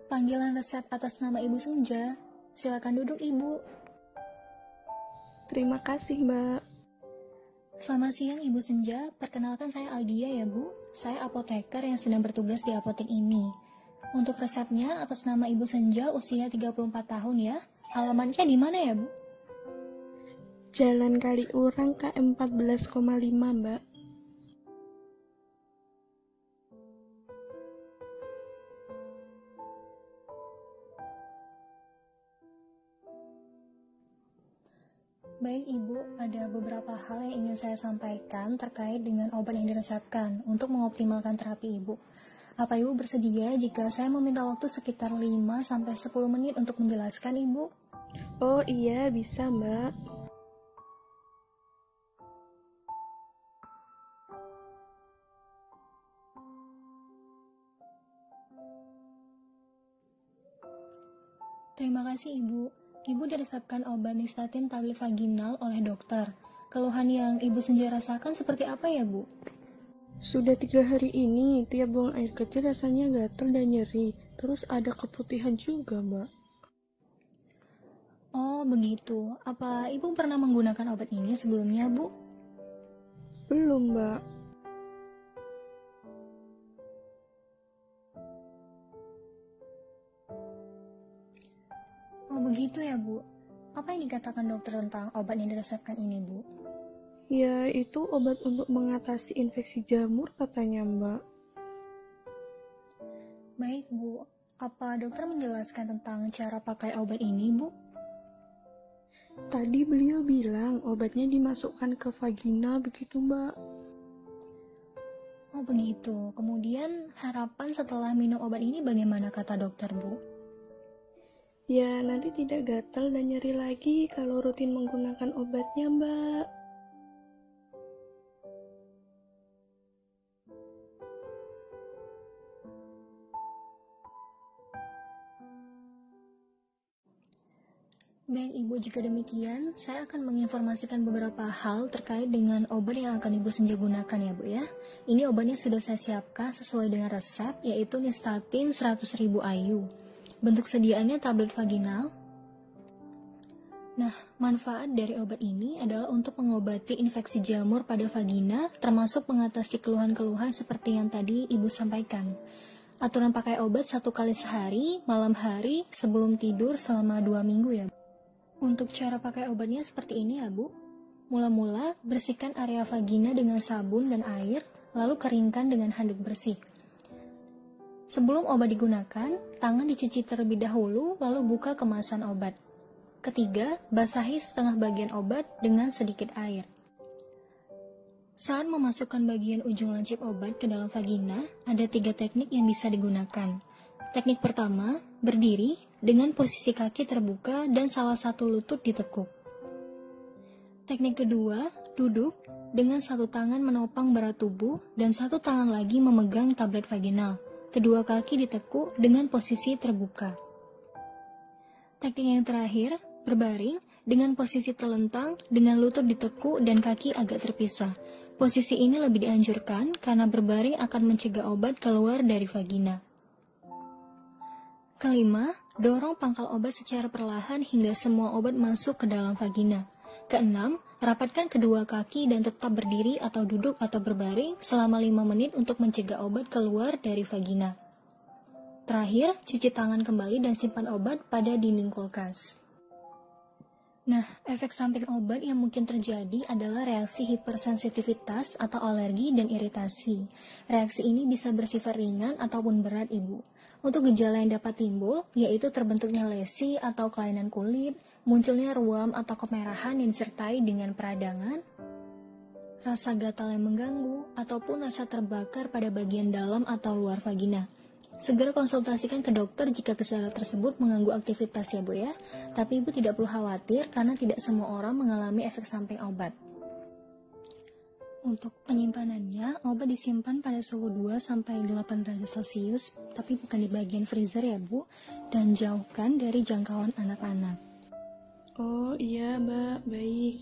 Panggilan resep atas nama Ibu Senja. Silakan duduk, Ibu. Terima kasih, Mbak. Selamat siang, Ibu Senja. Perkenalkan saya Aldia ya, Bu. Saya apoteker yang sedang bertugas di apotek ini. Untuk resepnya atas nama Ibu Senja usia 34 tahun ya. Alamatnya di mana ya, Bu? Jalan Kaliurang KM 14,5, Mbak. Baik Ibu, ada beberapa hal yang ingin saya sampaikan terkait dengan obat yang diresepkan untuk mengoptimalkan terapi Ibu. Apa Ibu bersedia jika saya meminta waktu sekitar 5-10 menit untuk menjelaskan Ibu? Oh iya, bisa, Mbak. Terima kasih Ibu. Ibu diresepkan obat Nystatin tablet vaginal oleh dokter. Keluhan yang Ibu Senja rasakan seperti apa ya Bu? Sudah 3 hari ini, tiap buang air kecil rasanya gatal dan nyeri. Terus ada keputihan juga, Mbak. Oh begitu. Apa Ibu pernah menggunakan obat ini sebelumnya Bu? Belum, Mbak. Oh begitu ya Bu. Apa yang dikatakan dokter tentang obat yang diresepkan ini Bu? Ya, itu obat untuk mengatasi infeksi jamur katanya, Mbak. Baik Bu, apa dokter menjelaskan tentang cara pakai obat ini Bu? Tadi beliau bilang obatnya dimasukkan ke vagina begitu, Mbak. Oh begitu, kemudian harapan setelah minum obat ini bagaimana kata dokter Bu? Ya, nanti tidak gatal dan nyeri lagi kalau rutin menggunakan obatnya, Mbak. Baik Ibu, jika demikian, saya akan menginformasikan beberapa hal terkait dengan obat yang akan Ibu Senja gunakan ya Bu ya. Ini obatnya sudah saya siapkan sesuai dengan resep, yaitu Nystatin 100.000 IU. Bentuk sediaannya tablet vaginal. Nah, manfaat dari obat ini adalah untuk mengobati infeksi jamur pada vagina, termasuk mengatasi keluhan-keluhan seperti yang tadi Ibu sampaikan. Aturan pakai obat 1 kali sehari, malam hari, sebelum tidur selama 2 minggu ya Bu. Untuk cara pakai obatnya seperti ini ya Bu. Mula-mula bersihkan area vagina dengan sabun dan air, lalu keringkan dengan handuk bersih. Sebelum obat digunakan, tangan dicuci terlebih dahulu, lalu buka kemasan obat. Ketiga, basahi setengah bagian obat dengan sedikit air. Saat memasukkan bagian ujung lancip obat ke dalam vagina, ada 3 teknik yang bisa digunakan. Teknik pertama, berdiri dengan posisi kaki terbuka dan salah satu lutut ditekuk. Teknik kedua, duduk dengan satu tangan menopang berat tubuh dan satu tangan lagi memegang tablet vaginal. Kedua kaki ditekuk dengan posisi terbuka. Teknik yang terakhir, berbaring dengan posisi telentang dengan lutut ditekuk dan kaki agak terpisah. Posisi ini lebih dianjurkan karena berbaring akan mencegah obat keluar dari vagina. Kelima, dorong pangkal obat secara perlahan hingga semua obat masuk ke dalam vagina. Keenam, rapatkan kedua kaki dan tetap berdiri atau duduk atau berbaring selama 5 menit untuk mencegah obat keluar dari vagina. Terakhir, cuci tangan kembali dan simpan obat pada dinding kulkas. Nah, efek samping obat yang mungkin terjadi adalah reaksi hipersensitivitas atau alergi dan iritasi. Reaksi ini bisa bersifat ringan ataupun berat, Ibu. Untuk gejala yang dapat timbul, yaitu terbentuknya lesi atau kelainan kulit, munculnya ruam atau kemerahan yang disertai dengan peradangan, rasa gatal yang mengganggu, ataupun rasa terbakar pada bagian dalam atau luar vagina. Segera konsultasikan ke dokter jika gejala tersebut mengganggu aktivitas ya Bu ya. Tapi Ibu tidak perlu khawatir karena tidak semua orang mengalami efek samping obat. Untuk penyimpanannya, obat disimpan pada suhu 2-8 derajat Celcius, tapi bukan di bagian freezer ya Bu, dan jauhkan dari jangkauan anak-anak. Oh iya, Mbak, baik.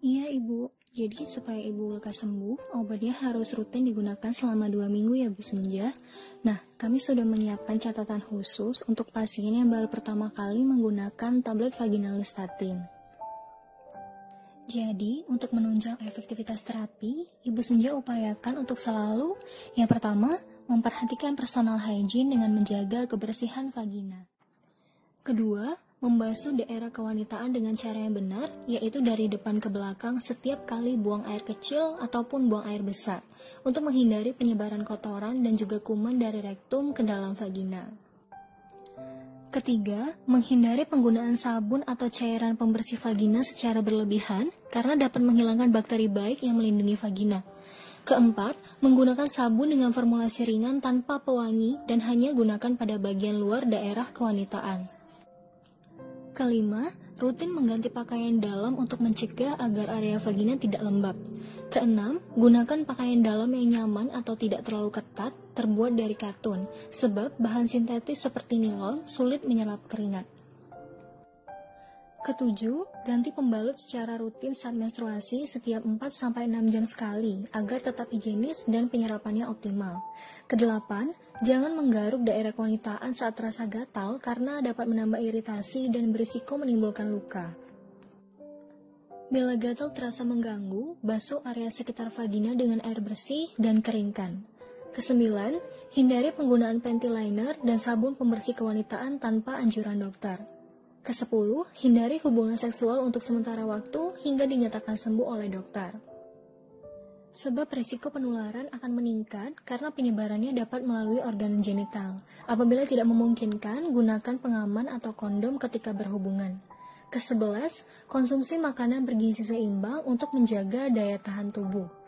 Iya Ibu, jadi supaya Ibu lekas sembuh, obatnya harus rutin digunakan selama 2 minggu ya Bu Senja. Nah, kami sudah menyiapkan catatan khusus untuk pasien yang baru pertama kali menggunakan tablet vaginal Nystatin. Jadi, untuk menunjang efektivitas terapi, Ibu Senja upayakan untuk selalu, yang pertama, memperhatikan personal hygiene dengan menjaga kebersihan vagina. Kedua, membasuh daerah kewanitaan dengan cara yang benar, yaitu dari depan ke belakang setiap kali buang air kecil ataupun buang air besar, untuk menghindari penyebaran kotoran dan juga kuman dari rektum ke dalam vagina. Ketiga, menghindari penggunaan sabun atau cairan pembersih vagina secara berlebihan, karena dapat menghilangkan bakteri baik yang melindungi vagina. Keempat, menggunakan sabun dengan formulasi ringan tanpa pewangi dan hanya gunakan pada bagian luar daerah kewanitaan. Kelima, rutin mengganti pakaian dalam untuk mencegah agar area vagina tidak lembab. Keenam, gunakan pakaian dalam yang nyaman atau tidak terlalu ketat, terbuat dari katun, sebab bahan sintetis seperti nilon sulit menyerap keringat. Ketujuh, ganti pembalut secara rutin saat menstruasi setiap 4-6 jam sekali agar tetap higienis dan penyerapannya optimal. Kedelapan, jangan menggaruk daerah kewanitaan saat terasa gatal karena dapat menambah iritasi dan berisiko menimbulkan luka. Bila gatal terasa mengganggu, basuh area sekitar vagina dengan air bersih dan keringkan. Kesembilan, hindari penggunaan panty liner dan sabun pembersih kewanitaan tanpa anjuran dokter. Kesepuluh, hindari hubungan seksual untuk sementara waktu hingga dinyatakan sembuh oleh dokter. Sebab risiko penularan akan meningkat karena penyebarannya dapat melalui organ genital. Apabila tidak memungkinkan, gunakan pengaman atau kondom ketika berhubungan. Kesebelas, konsumsi makanan bergizi seimbang untuk menjaga daya tahan tubuh.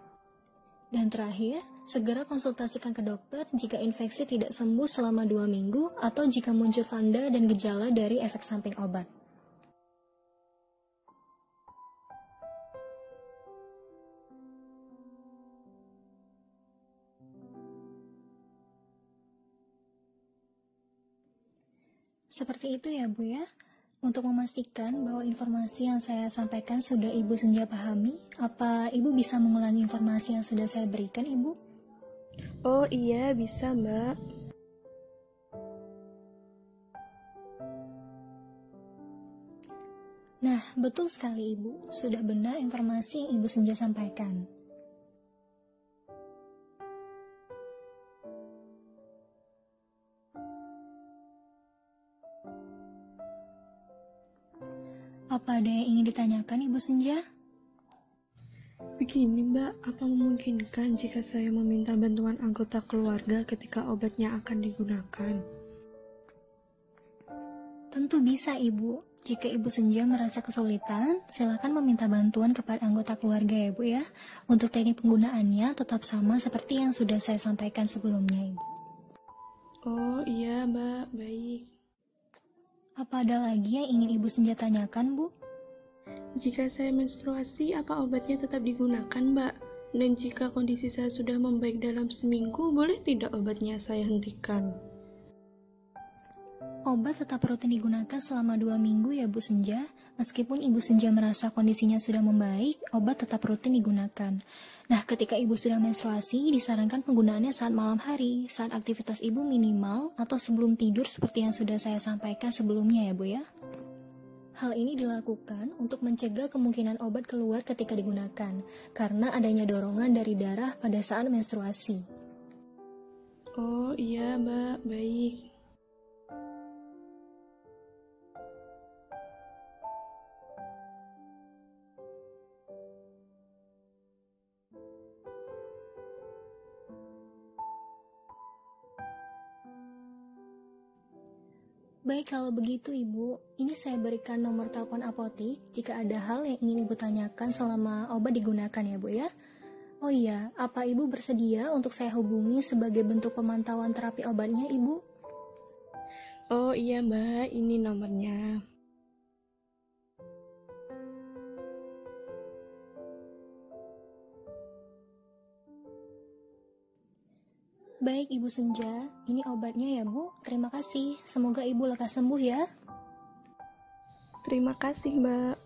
Dan terakhir, segera konsultasikan ke dokter jika infeksi tidak sembuh selama 2 minggu atau jika muncul tanda dan gejala dari efek samping obat. Seperti itu ya Bu ya. Untuk memastikan bahwa informasi yang saya sampaikan sudah Ibu Senja pahami, apa Ibu bisa mengulangi informasi yang sudah saya berikan, Ibu? Oh iya, bisa Mbak. Nah, betul sekali Ibu, sudah benar informasi yang Ibu Senja sampaikan. Apa ada yang ingin ditanyakan Ibu Senja? Begini Mbak, apa memungkinkan jika saya meminta bantuan anggota keluarga ketika obatnya akan digunakan? Tentu bisa Ibu. Jika Ibu Senja merasa kesulitan, silakan meminta bantuan kepada anggota keluarga ya Bu ya. Untuk teknik penggunaannya tetap sama seperti yang sudah saya sampaikan sebelumnya Ibu. Oh iya Mbak, baik. Apa ada lagi yang ingin Ibu Senja tanyakan, Bu? Jika saya menstruasi, apa obatnya tetap digunakan, Mbak? Dan jika kondisi saya sudah membaik dalam seminggu, boleh tidak obatnya saya hentikan? Obat tetap rutin digunakan selama 2 minggu ya Bu Senja. Meskipun Ibu Senja merasa kondisinya sudah membaik, obat tetap rutin digunakan. Nah, ketika Ibu sudah menstruasi, disarankan penggunaannya saat malam hari, saat aktivitas Ibu minimal, atau sebelum tidur seperti yang sudah saya sampaikan sebelumnya ya Bu ya. Hal ini dilakukan untuk mencegah kemungkinan obat keluar ketika digunakan, karena adanya dorongan dari darah pada saat menstruasi. Oh iya Mbak, baik. Baik, kalau begitu Ibu, ini saya berikan nomor telepon apotik jika ada hal yang ingin Ibu tanyakan selama obat digunakan ya Bu ya. Oh iya, apa Ibu bersedia untuk saya hubungi sebagai bentuk pemantauan terapi obatnya Ibu? Oh iya Mbak, ini nomornya. Baik Ibu Senja, ini obatnya ya Bu. Terima kasih, semoga Ibu lekas sembuh ya. Terima kasih Mbak.